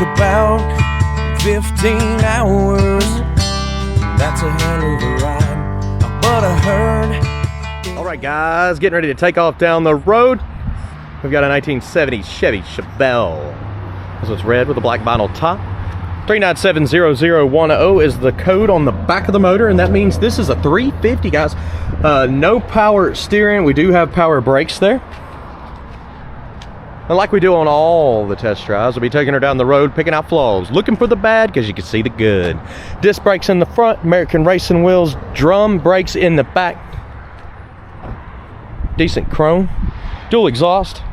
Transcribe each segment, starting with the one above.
about 15 hours. That's a hell of a ride, but I heard. All right, guys, getting ready to take off down the road. We've got a 1970 Chevy Chevelle. This one's red with a black vinyl top. 3970010 is the code on the back of the motor, and that means this is a 350, guys. No power steering. We do have power brakes there. And like we do on all the test drives, we'll be taking her down the road, picking out flaws, looking for the bad because you can see the good. Disc brakes in the front, American racing wheels, drum brakes in the back. Decent chrome, dual exhaust,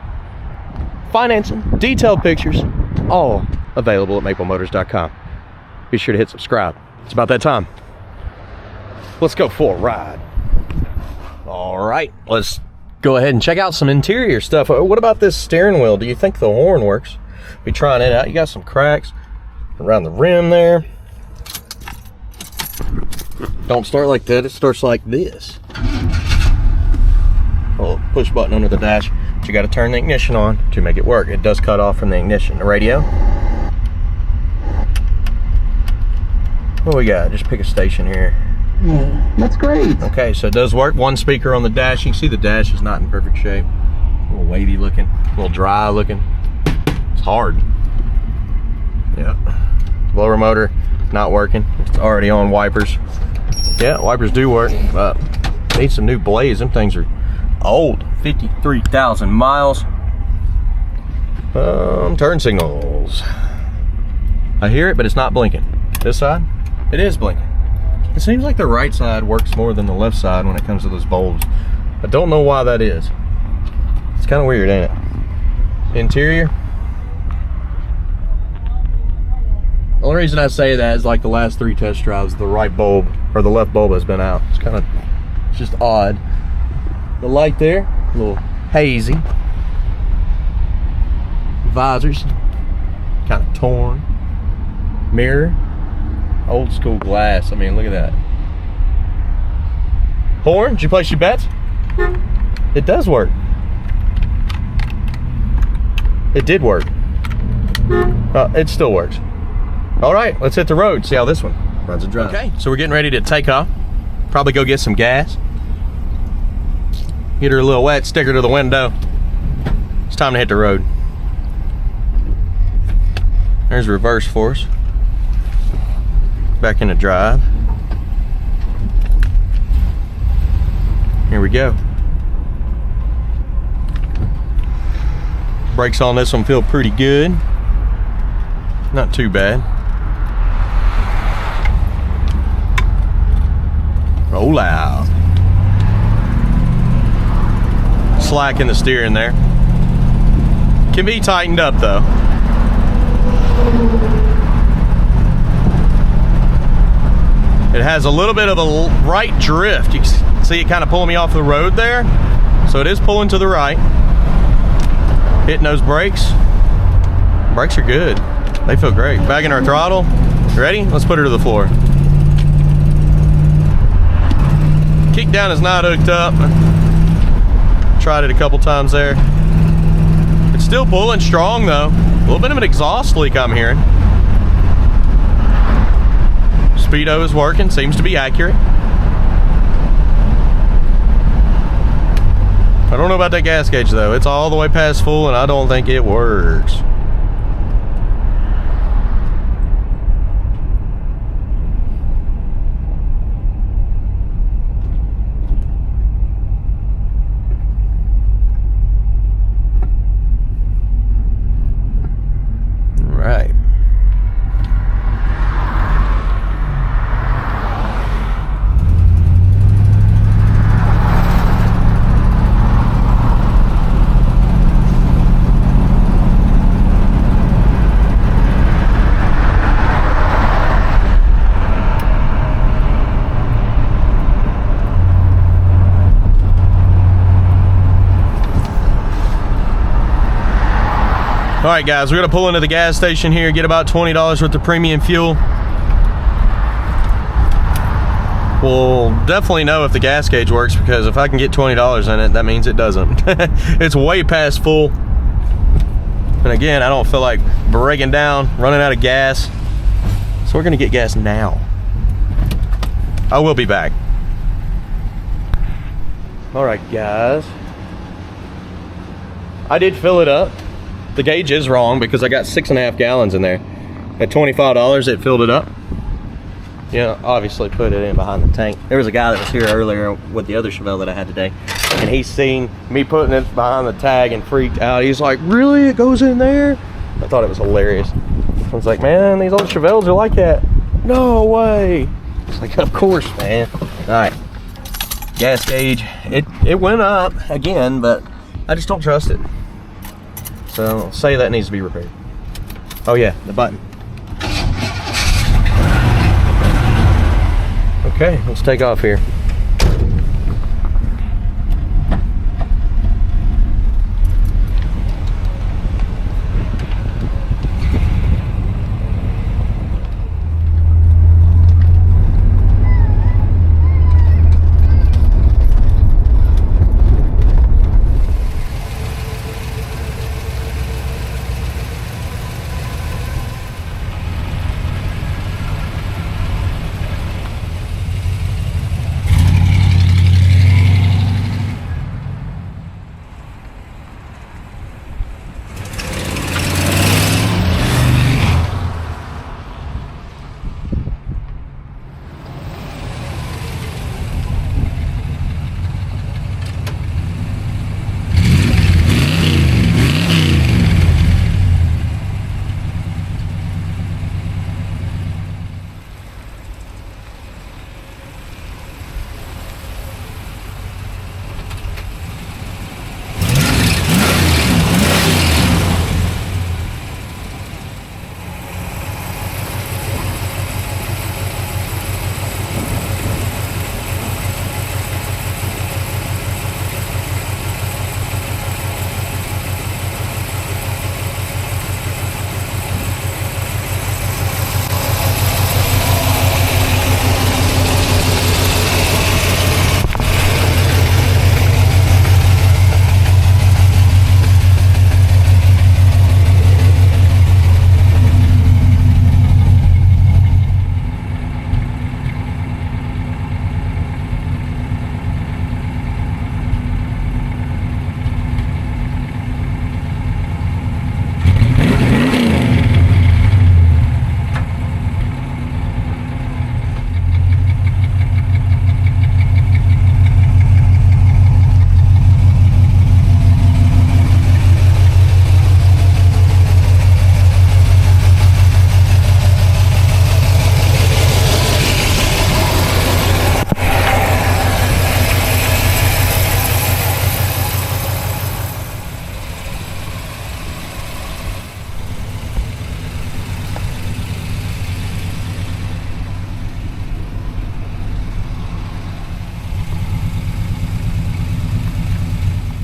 financing, detailed pictures, all available at maplemotors.com. Be sure to hit subscribe. It's about that time. Let's go for a ride. All right, let's go ahead and check out some interior stuff. What about this steering wheel? Do you think the horn works? Be trying it out. You got some cracks around the rim there. Don't start like that. It starts like this. Oh, push button under the dash. But you got to turn the ignition on to make it work. It does cut off from the ignition. The radio. What we got? Just pick a station here. Yeah, that's great. Okay, so it does work. One speaker on the dash. You can see the dash is not in perfect shape. A little wavy looking, a little dry looking. It's hard. Yeah. Blower motor not working. It's already on wipers. Yeah, wipers do work. Need some new blades. Them things are old. 53,000 miles. Turn signals. I hear it, but it's not blinking. This side, it is blinking. It seems like the right side works more than the left side when it comes to those bulbs. I don't know why that is. It's kind of weird, ain't it? Interior. The only reason I say that is like the last 3 test drives, the right bulb or the left bulb has been out. It's just odd. The light there, a little hazy. Visors, kind of torn. Mirror. Old school glass. I mean, look at that. Horn, did you place your bets? It does work. It did work. It still works. All right, let's hit the road, see how this one runs and drives. Okay, so we're getting ready to take off. Probably go get some gas. Get her a little wet, stick her to the window. It's time to hit the road. There's reverse for us. Back into drive. Here we go. Brakes on this one feel pretty good. Not too bad. Roll out. Slack in the steering there. Can be tightened up though. It has a little bit of a right drift. You can see it kind of pulling me off the road there. So it is pulling to the right. Hitting those brakes. Brakes are good. They feel great. Bagging our throttle. You ready? Let's put her to the floor. Kick down is not hooked up. Tried it a couple times there. It's still pulling strong though. A little bit of an exhaust leak I'm hearing. Speedo is working, seems to be accurate. I don't know about that gas gauge though. It's all the way past full and I don't think it works. Right. All right, guys, we're gonna pull into the gas station here, get about $20 worth of premium fuel. We'll definitely know if the gas gauge works, because if I can get $20 in it, that means it doesn't. It's way past full. And again, I don't feel like breaking down, running out of gas. So we're gonna get gas now. I will be back. All right, guys. I did fill it up. The gauge is wrong because I got 6.5 gallons in there. At $25, it filled it up. Yeah, obviously put it in behind the tank. There was a guy that was here earlier with the other Chevelle that I had today, and he's seen me putting it behind the tag and freaked out. He's like, really? It goes in there? I thought it was hilarious. I was like, man, these old Chevelles are like that. No way. It's like, of course, man. All right, gas gauge. It went up again, but I just don't trust it. So say that needs to be repaired. Oh yeah, the button. Okay, let's take off here.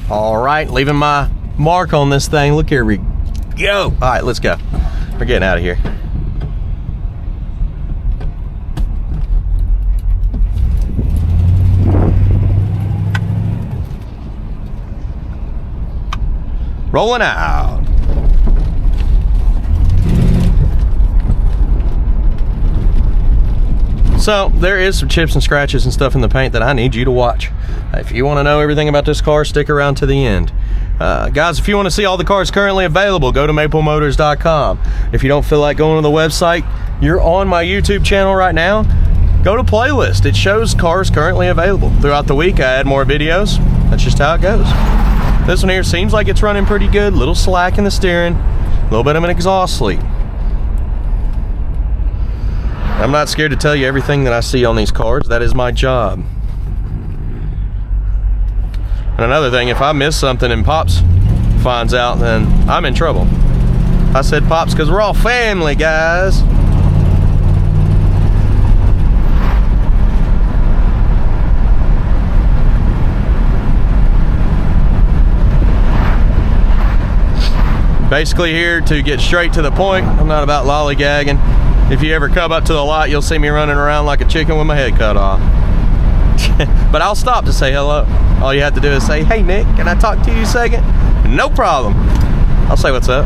All right, leaving my mark on this thing. Look, here we go. All right, let's go. We're getting out of here. Rolling out. So there is some chips and scratches and stuff in the paint that I need you to watch. If you want to know everything about this car, stick around to the end. Guys, if you want to see all the cars currently available, go to maplemotors.com. If you don't feel like going to the website, you're on my YouTube channel right now. Go to playlist. It shows cars currently available. Throughout the week, I add more videos. That's just how it goes. This one here seems like it's running pretty good. Little slack in the steering, a little bit of an exhaust leak. I'm not scared to tell you everything that I see on these cars. That is my job. And another thing, if I miss something and Pops finds out, then I'm in trouble. I said Pops because we're all family, guys. Basically here to get straight to the point. I'm not about lollygagging. If you ever come up to the lot, you'll see me running around like a chicken with my head cut off. But I'll stop to say hello. All you have to do is say, hey Nick, can I talk to you a second? No problem. I'll say what's up.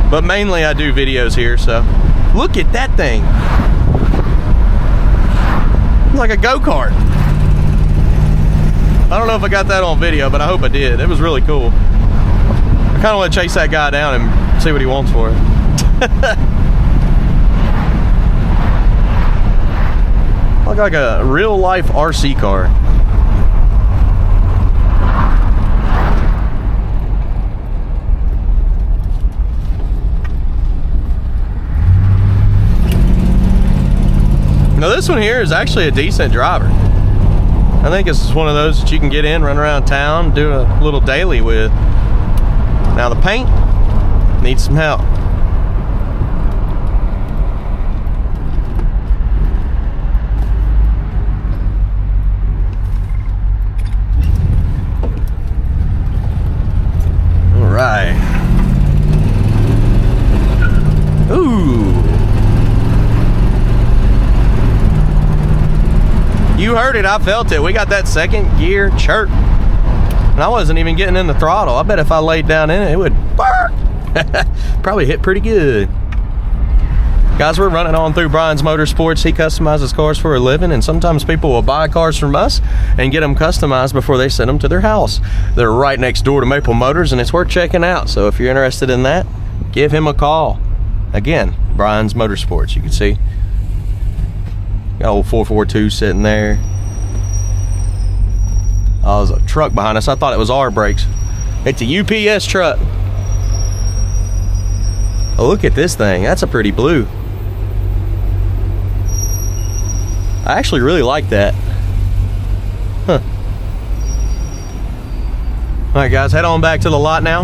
but mainly I do videos here. So look at that thing. It's like a go-kart. I don't know if I got that on video, but I hope I did. It was really cool. I kind of want to chase that guy down and see what he wants for it. Look like a real life RC car. Now this one here is actually a decent driver. I think it's one of those that you can get in, run around town, do a little daily with. Now the paint needs some help. All right. Ooh. You heard it, I felt it. We got that second gear chirp. And I wasn't even getting in the throttle. I bet if I laid down in it, it would bark. Probably hit pretty good. Guys, we're running on through Brian's Motorsports. He customizes cars for a living, and sometimes people will buy cars from us and get them customized before they send them to their house. They're right next door to Maple Motors, and it's worth checking out. So if you're interested in that, give him a call. Again, Brian's Motorsports. You can see got old 442 sitting there. Oh, there's a truck behind us. I thought it was our brakes. It's a UPS truck. Oh, look at this thing. That's a pretty blue. I actually really like that. Huh. All right, guys, head on back to the lot now.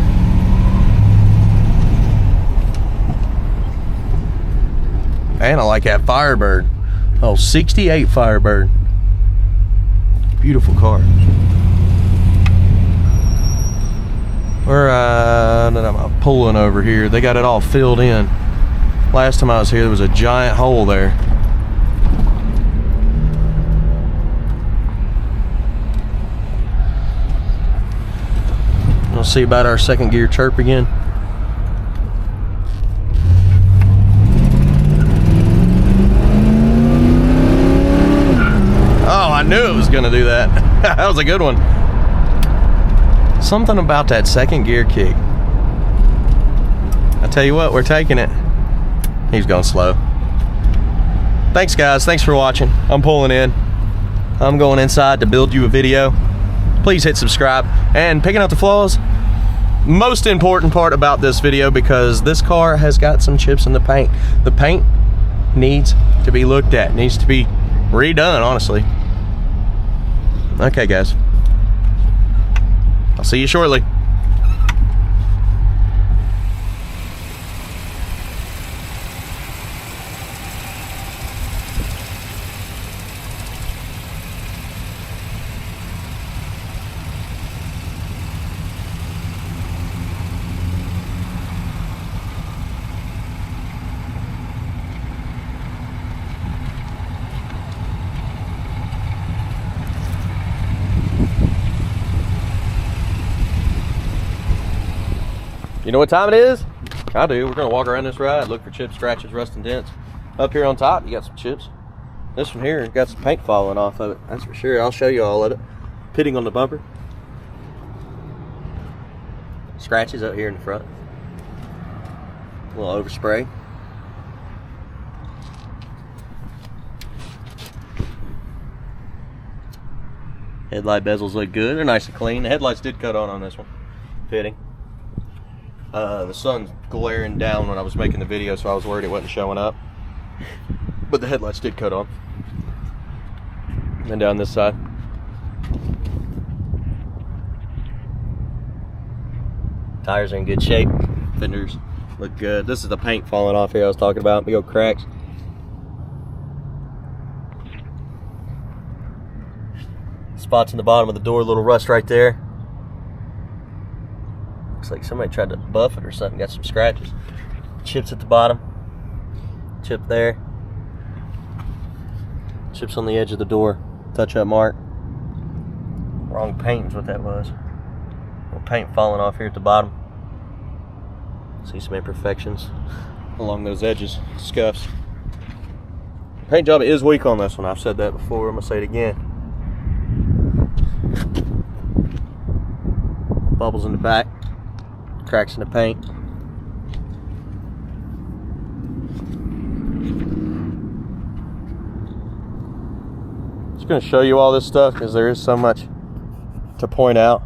And I like that Firebird. Oh, 68 Firebird. Beautiful car. We're I'm pulling over here. They got it all filled in. Last time I was here, there was a giant hole there. We'll see about our second gear chirp again. Oh, I knew it was gonna do that. That was a good one. Something about that second gear kick. I tell you what, we're taking it. He's going slow. Thanks, guys. Thanks for watching. I'm pulling in. I'm going inside to build you a video. Please hit subscribe. And picking out the flaws, most important part about this video, because this car has got some chips in the paint. The paint needs to be looked at. Needs to be redone, honestly. Okay, guys. I'll see you shortly. You know what time it is? I do. We're gonna walk around this ride, look for chips, scratches, rust, and dents. Up here on top, you got some chips. This one here got some paint falling off of it. That's for sure. I'll show you all of it. Pitting on the bumper. Scratches up here in the front. A little overspray. Headlight bezels look good. They're nice and clean. The headlights did cut on this one. Fitting. The sun's glaring down when I was making the video, so I was worried it wasn't showing up. But the headlights did cut on. And down this side. Tires are in good shape. Fenders look good. This is the paint falling off here I was talking about. Big old cracks. Spots in the bottom of the door, a little rust right there. Looks like somebody tried to buff it or something. Got some scratches. Chips at the bottom. Chip there. Chips on the edge of the door. Touch-up mark. Wrong paint is what that was. Little paint falling off here at the bottom. See some imperfections along those edges, scuffs. Paint job is weak on this one. I've said that before. I'm gonna say it again. Bubbles in the back, cracks in the paint. Just gonna show you all this stuff because there is so much to point out.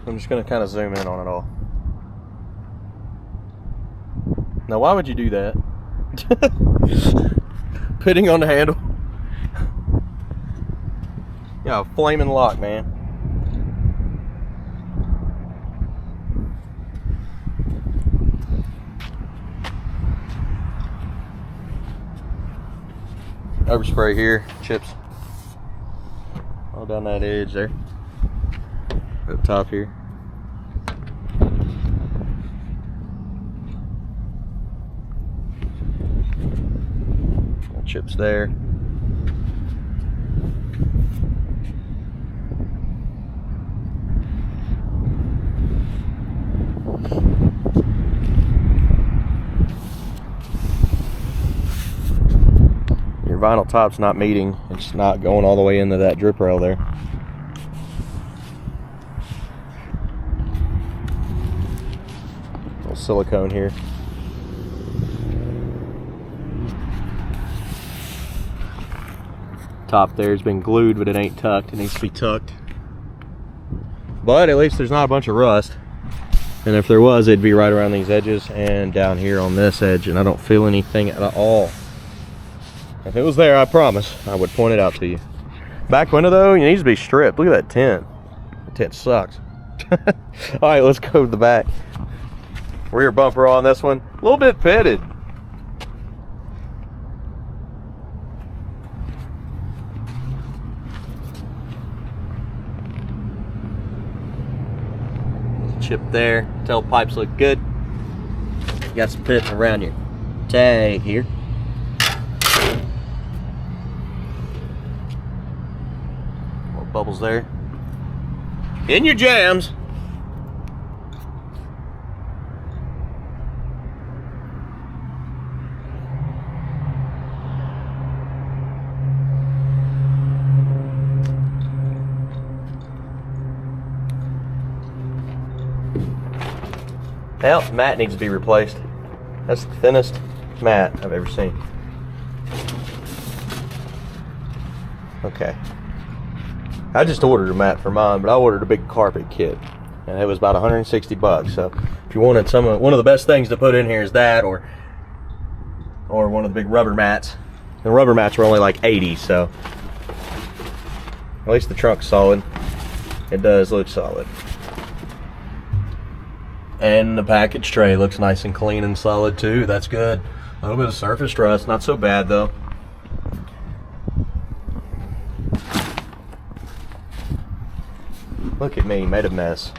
I'm just gonna kind of zoom in on it all. Now, why would you do that? Pitting on the handle. Yeah, flaming lock, man. Overspray here, chips all down that edge there, up top here. Chips there. Your vinyl top's not meeting. It's not going all the way into that drip rail there. Little silicone here. Top there has been glued, but it ain't tucked. It needs to be tucked. But at least there's not a bunch of rust. And if there was, it'd be right around these edges and down here on this edge, and I don't feel anything at all. If it was there, I promise I would point it out to you. Back window though, it needs to be stripped. Look at that tint. The tint sucks. All right, let's go to the back. Rear bumper on this one, a little bit pitted. Chip there. Tailpipes look good. You got some pitting around your tag here. More bubbles there. In your jams. Well, mat needs to be replaced. That's the thinnest mat I've ever seen. Okay. I just ordered a mat for mine, but I ordered a big carpet kit, and it was about 160 bucks. So if you wanted one of the best things to put in here is that, or one of the big rubber mats. The rubber mats were only like 80, so at least the trunk's solid. It does look solid. And the package tray looks nice and clean and solid too. That's good. A little bit of surface rust, not so bad though. Look at me, made a mess.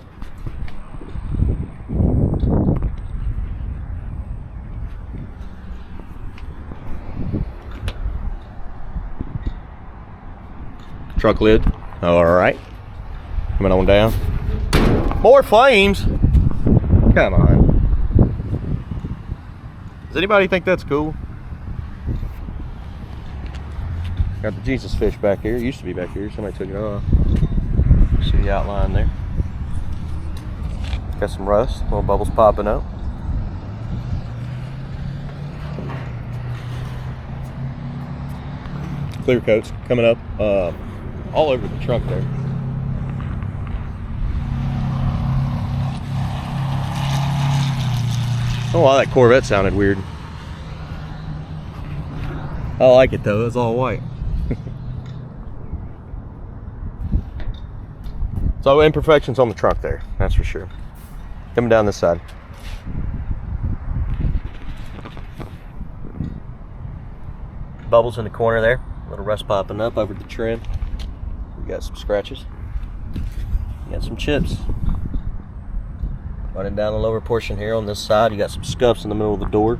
Truck lid, all right. Coming on down. More flames. Come on. Does anybody think that's cool? Got the Jesus fish back here. It used to be back here. Somebody took it off. See the outline there. Got some rust. Little bubbles popping up. Clear coats coming up all over the trunk there. Oh, wow, that Corvette sounded weird. I like it though, it's all white. So imperfections on the trunk there, that's for sure. Coming down this side. Bubbles in the corner there. A little rust popping up over the trim. We got some scratches. We got some chips. Running down the lower portion here on this side, you got some scuffs in the middle of the door.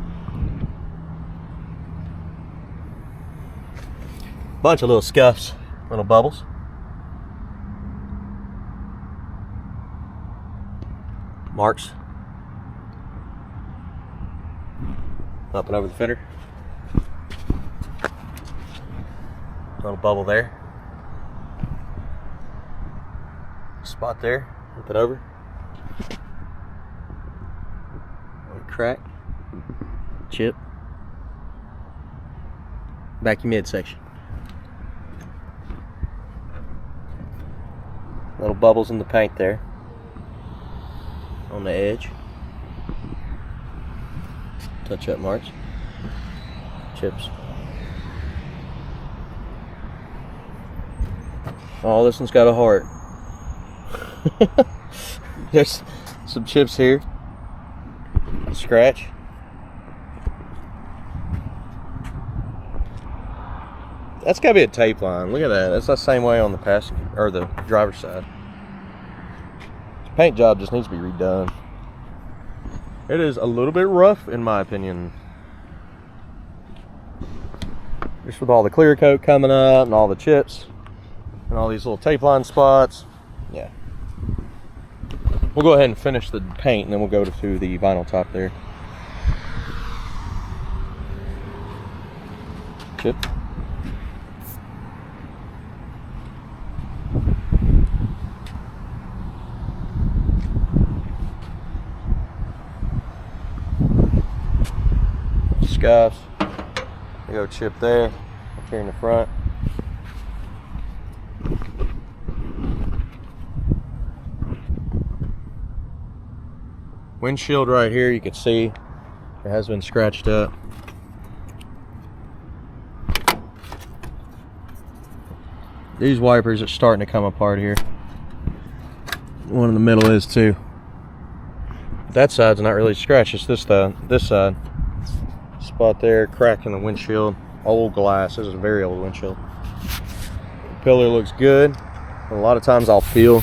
Bunch of little scuffs, little bubbles. Marks Up and over the fender. Little bubble there. Spot there. Flip it over. Little crack. Chip. Vacuum midsection. Little bubbles in the paint there. On the edge. Touch-up marks. Chips. Oh, this one's got a heart. There's some chips here. Scratch. That's gotta be a tape line. Look at that. That's the same way on the passenger or the driver's side. The paint job just needs to be redone. It is a little bit rough in my opinion. Just with all the clear coat coming up and all the chips and all these little tape line spots. Yeah. We'll go ahead and finish the paint and then we'll go to the vinyl top there. Chip. Scuffs. We go chip there. Up here in the front. Windshield right here, you can see it has been scratched up. These wipers are starting to come apart here. One in the middle is too. That side's not really scratched, it's this side. Spot there, crack in the windshield. Old glass, this is a very old windshield. Pillar looks good. A lot of times I'll feel,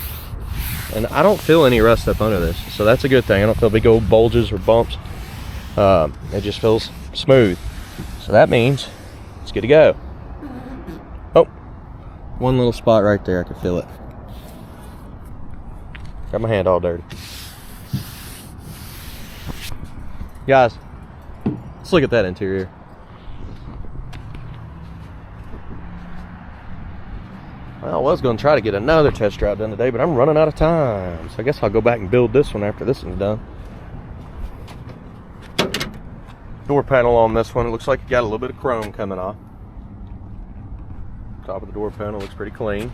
and I don't feel any rust up under this, so that's a good thing. I don't feel big old bulges or bumps. It just feels smooth. So that means it's good to go. Oh, one little spot right there, I can feel it. Got my hand all dirty. Guys, let's look at that interior. Well, I was going to try to get another test drive done today, but I'm running out of time. So I guess I'll go back and build this one after this one's done. Door panel on this one, it looks like it got a little bit of chrome coming off. Top of the door panel looks pretty clean.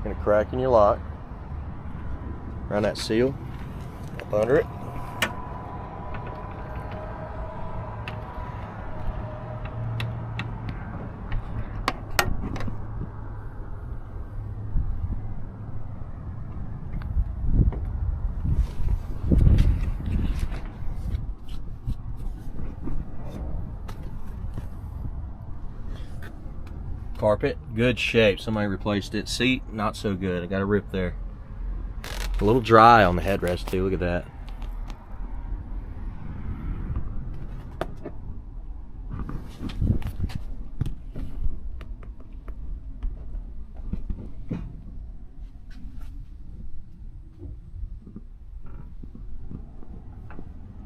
And a crack in your lock. Around that seal. Up under it. Carpet, good shape. Somebody replaced it. Seat, not so good. I got a rip there. A little dry on the headrest too. Look at that.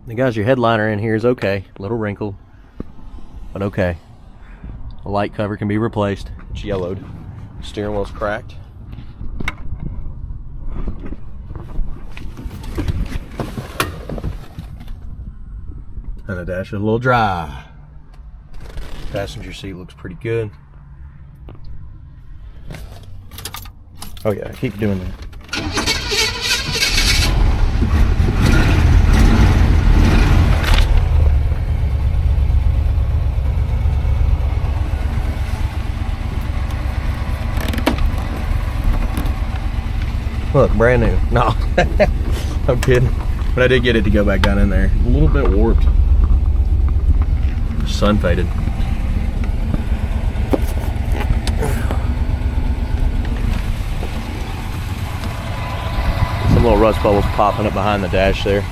The guys, your headliner in here is okay. A little wrinkled, but okay. The light cover can be replaced. It's yellowed. Steering wheel's cracked. And the dash is a little dry. Passenger seat looks pretty good. Oh yeah, keep doing that. Look, brand new. No, I'm kidding. But I did get it to go back down in there. A little bit warped. Sun faded. Some little rust bubbles popping up behind the dash there.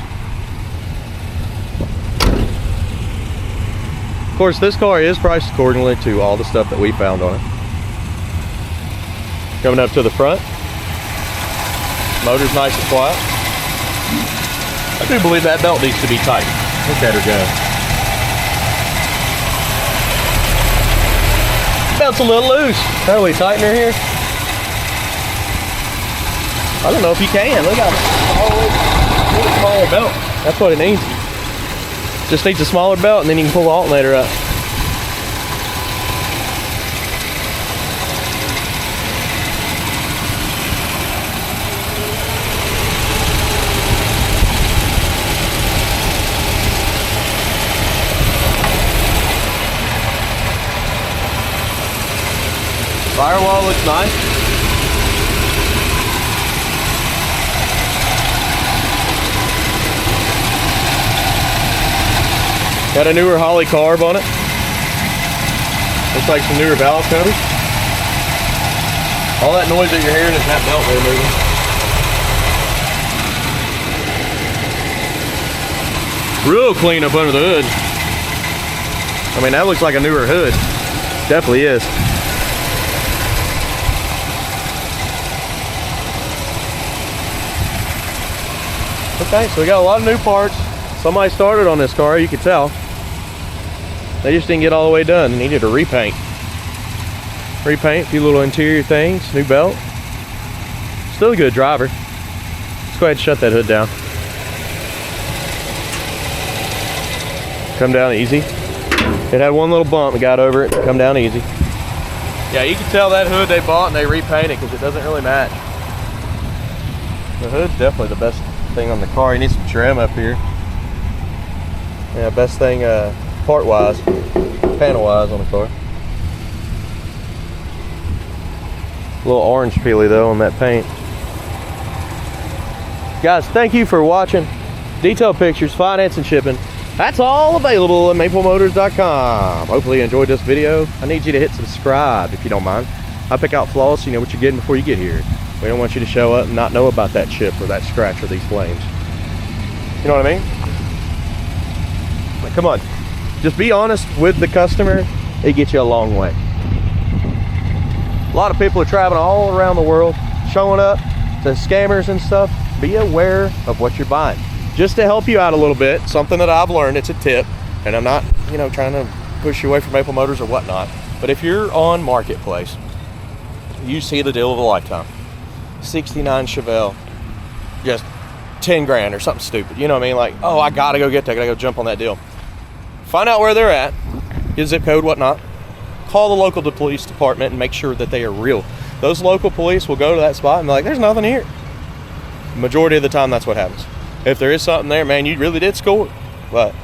Of course, this car is priced accordingly to all the stuff that we found on it. Coming up to the front. Motor's nice and quiet. I do believe that belt needs to be tight. Look at her go. belt's a little loose. How do we tighten her here? I don't know if you can. Look at it. Smaller belt. That's what it needs. Just needs a smaller belt, and then you can pull the alternator up. Firewall looks nice. Got a newer Holley carb on it. Looks like some newer valve covers. All that noise that you're hearing is that belt there moving. Real clean up under the hood. I mean, that looks like a newer hood. Definitely is. Okay, so we got a lot of new parts. Somebody started on this car, you could tell. They just didn't get all the way done. They needed a repaint. Repaint, a few little interior things, new belt. Still a good driver. Let's go ahead and shut that hood down. Come down easy. It had one little bump, it got over it, come down easy. Yeah, you can tell that hood they bought and they repainted because it doesn't really match. The hood's definitely the best thing on the car. You need some trim up here. Yeah, best thing part wise, panel wise on the car. A little orange peely though on that paint. Guys, thank you for watching. Detailed pictures, finance and shipping. That's all available at maplemotors.com. Hopefully you enjoyed this video. I need you to hit subscribe if you don't mind. I pick out flaws so you know what you're getting before you get here. We don't want you to show up and not know about that chip or that scratch or these flames. You know what I mean? Like, come on. Just be honest with the customer. It gets you a long way. A lot of people are traveling all around the world, showing up to scammers and stuff. Be aware of what you're buying. Just to help you out a little bit, something that I've learned, it's a tip, and I'm not, trying to push you away from Maple Motors or whatnot. But if you're on Marketplace, you see the deal of a lifetime. 69 Chevelle, just 10 grand or something stupid. You know what I mean? Like, oh, I gotta go get that, I gotta go jump on that deal. Find out where they're at, get a zip code, whatnot. Call the local police department and make sure that they are real. Those local police will go to that spot and be like, there's nothing here. Majority of the time, that's what happens. If there is something there, man, you really did score. But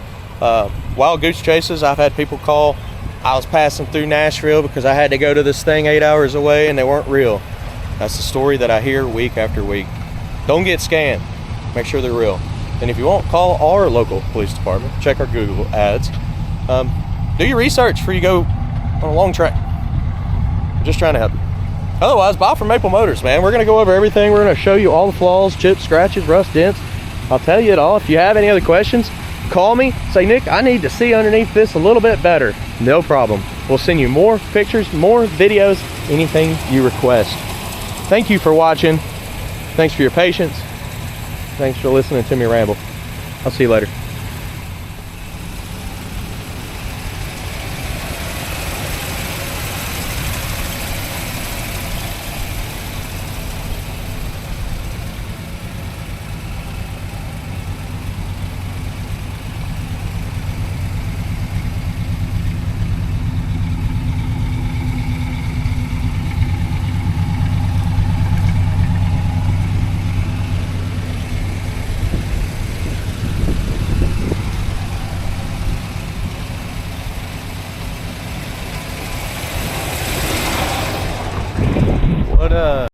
wild goose chases, I've had people call. I was passing through Nashville because I had to go to this thing 8 hours away and they weren't real. That's the story that I hear week after week. Don't get scammed. Make sure they're real. And if you won't, call our local police department. Check our Google ads. Do your research before you go on a long trek. I'm just trying to help you. Otherwise, buy from Maple Motors, man. We're going to go over everything. We're going to show you all the flaws, chips, scratches, rust, dents. I'll tell you it all. If you have any other questions, call me. Say, Nick, I need to see underneath this a little bit better. No problem. We'll send you more pictures, more videos, anything you request. Thank you for watching. Thanks for your patience. Thanks for listening to me ramble. I'll see you later.